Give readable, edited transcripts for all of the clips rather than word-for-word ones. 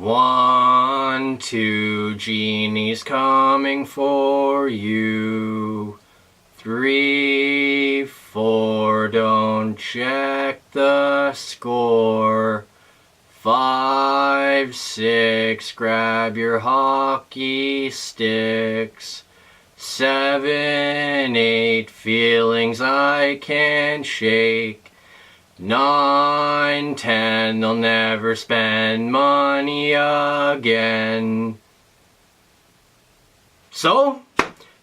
1, 2, Genie's coming for you. 3, 4, don't check the score. 5, 6, grab your hockey sticks. 7, 8, feelings I can't shake. 9, 10, they'll never spend money again. So,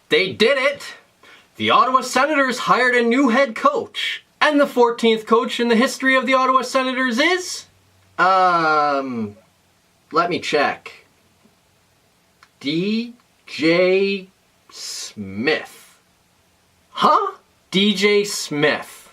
they did it! The Ottawa Senators hired a new head coach. And the 14th coach in the history of the Ottawa Senators is... let me check. DJ Smith. Huh? DJ Smith.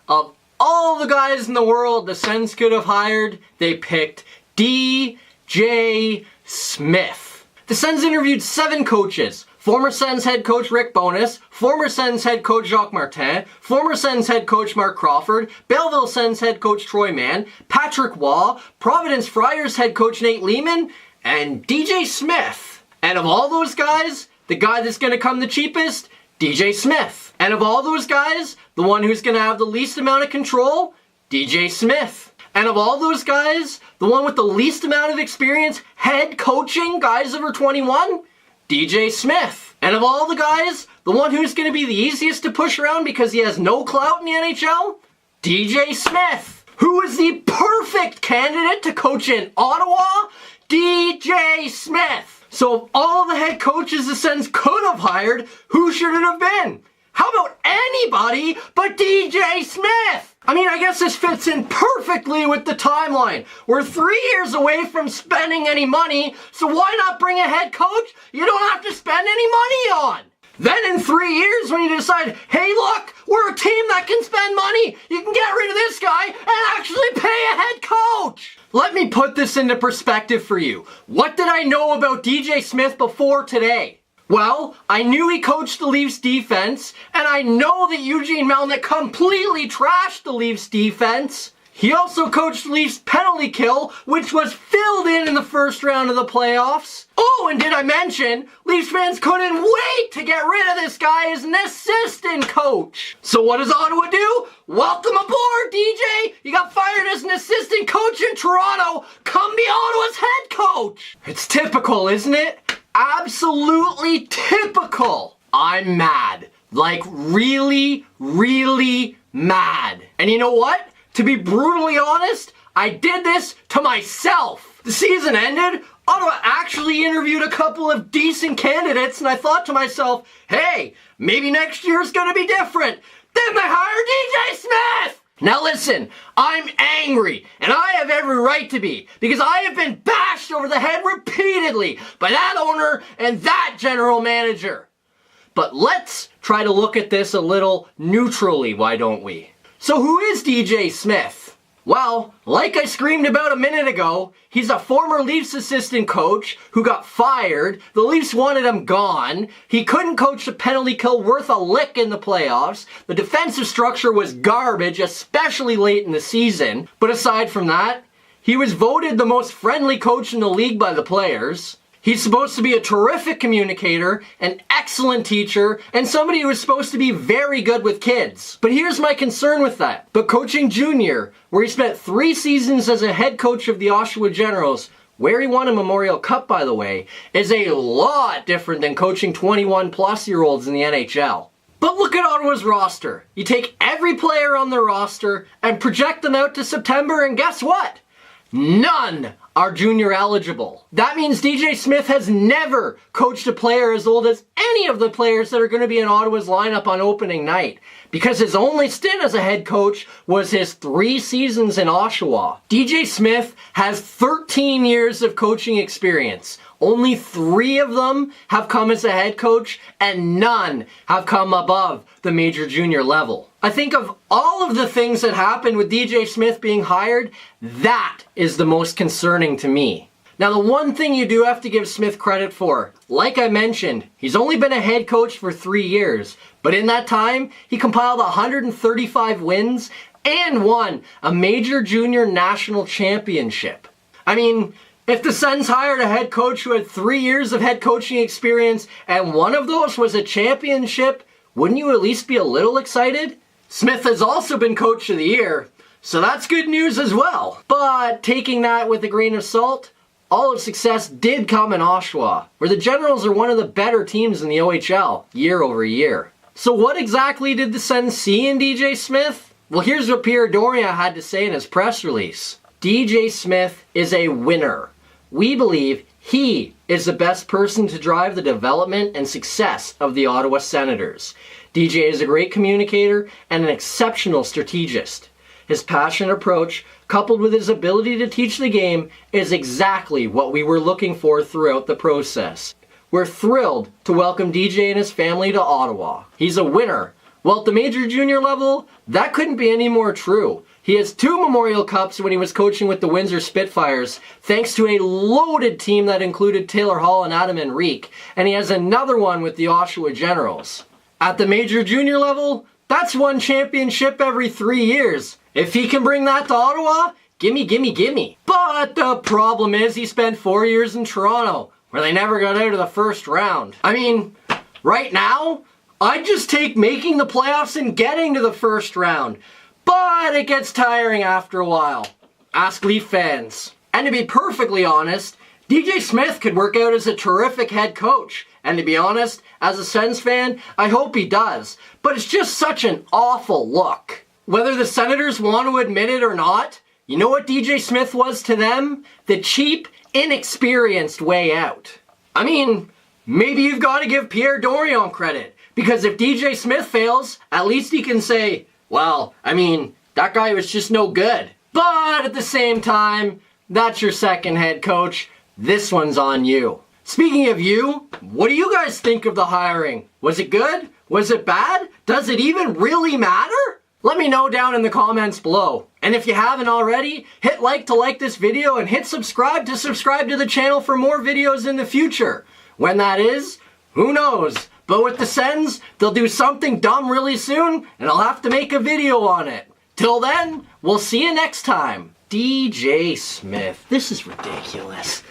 Of all the guys in the world the Sens could have hired, they picked DJ Smith. The Sens interviewed 7 coaches. Former Sens head coach Rick Bowness, former Sens head coach Jacques Martin, former Sens head coach Mark Crawford, Belleville Sens head coach Troy Mann, Patrick Waugh, Providence Friars head coach Nate Lehman, and DJ Smith. And of all those guys, the guy that's going to come the cheapest, DJ Smith. And of all those guys, the one who's going to have the least amount of control, DJ Smith. And of all those guys, the one with the least amount of experience head coaching guys over 21, DJ Smith. And of all the guys, the one who's going to be the easiest to push around because he has no clout in the NHL, DJ Smith. Who is the perfect candidate to coach in Ottawa? DJ Smith. So of all the head coaches the Sens could have hired, who should it have been? How about anybody but DJ Smith? I mean, I guess this fits in perfectly with the timeline. We're 3 years away from spending any money, so why not bring a head coach you don't have to spend any money on? Then in 3 years, when you decide, hey look, we're a team that can spend money, you can get rid of this guy and actually pay a head coach. Let me put this into perspective for you. What did I know about DJ Smith before today? Well, I knew he coached the Leafs defense, and I know that Eugene Melnyk completely trashed the Leafs defense. He also coached the Leafs penalty kill, which was filled in the first round of the playoffs. Oh, and did I mention, Leafs fans couldn't wait to get rid of this guy as an assistant coach. So what does Ottawa do? Welcome aboard, DJ! You got fired as an assistant coach in Toronto. Come be Ottawa's head coach. It's typical, isn't it? Absolutely typical. I'm mad. Like really, really mad. And you know what? To be brutally honest, I did this to myself. The season ended, Ottawa actually interviewed a couple of decent candidates, and I thought to myself, hey, maybe next year's gonna be different. Then they hired DJ Smith! Now listen, I'm angry, and I have every right to be, because I have been bashed over the head repeatedly by that owner and that general manager. But let's try to look at this a little neutrally, why don't we? So who is DJ Smith? Well, like I screamed about a minute ago, he's a former Leafs assistant coach who got fired. The Leafs wanted him gone. He couldn't coach the penalty kill worth a lick in the playoffs. The defensive structure was garbage, especially late in the season. But aside from that, he was voted the most friendly coach in the league by the players. He's supposed to be a terrific communicator, an excellent teacher, and somebody who is supposed to be very good with kids. But here's my concern with that. But coaching junior, where he spent 3 seasons as a head coach of the Oshawa Generals, where he won a Memorial Cup, by the way, is a lot different than coaching 21-plus-year-olds in the NHL. But look at Ottawa's roster. You take every player on their roster and project them out to September, and guess what? None are junior eligible. That means DJ Smith has never coached a player as old as any of the players that are going to be in Ottawa's lineup on opening night, because his only stint as a head coach was his 3 seasons in Oshawa. DJ Smith has 13 years of coaching experience. Only 3 of them have come as a head coach, and none have come above the major junior level. I think of all of the things that happened with DJ Smith being hired, that is the most concerning to me. Now, the one thing you do have to give Smith credit for, like I mentioned, he's only been a head coach for 3 years, but in that time, he compiled 135 wins and won a major junior national championship. I mean, If the Sens hired a head coach who had 3 years of head coaching experience and one of those was a championship, wouldn't you at least be a little excited? Smith has also been Coach of the Year, so that's good news as well. But taking that with a grain of salt, all of success did come in Oshawa, where the Generals are one of the better teams in the OHL year over year. So what exactly did the Sens see in DJ Smith? Well, here's what Pierre Dorion had to say in his press release. DJ Smith is a winner. We believe he is the best person to drive the development and success of the Ottawa Senators. DJ is a great communicator and an exceptional strategist. His passionate approach, coupled with his ability to teach the game, is exactly what we were looking for throughout the process. We're thrilled to welcome DJ and his family to Ottawa. He's a winner. Well, at the major junior level, that couldn't be any more true. He has 2 Memorial Cups when he was coaching with the Windsor Spitfires, thanks to a loaded team that included Taylor Hall and Adam Enrique, and he has another one with the Oshawa Generals. At the major junior level, that's 1 championship every 3 years. If he can bring that to Ottawa, gimme, gimme, gimme. But the problem is he spent 4 years in Toronto, where they never got out of the first round. I mean, right now, I'd just take making the playoffs and getting to the first round. But it gets tiring after a while. Ask Leaf fans. And to be perfectly honest, DJ Smith could work out as a terrific head coach. And to be honest, as a Sens fan, I hope he does. But it's just such an awful look. Whether the Senators want to admit it or not, you know what DJ Smith was to them? The cheap, inexperienced way out. I mean, maybe you've got to give Pierre Dorion credit. Because if DJ Smith fails, at least he can say, well, I mean, that guy was just no good. But at the same time, that's your second head coach. This one's on you. Speaking of you, what do you guys think of the hiring? Was it good? Was it bad? Does it even really matter? Let me know down in the comments below. And if you haven't already, hit like to like this video and hit subscribe to subscribe to the channel for more videos in the future. When that is, who knows? But with the Sens, they'll do something dumb really soon, and I'll have to make a video on it. Till then, we'll see you next time. DJ Smith. This is ridiculous.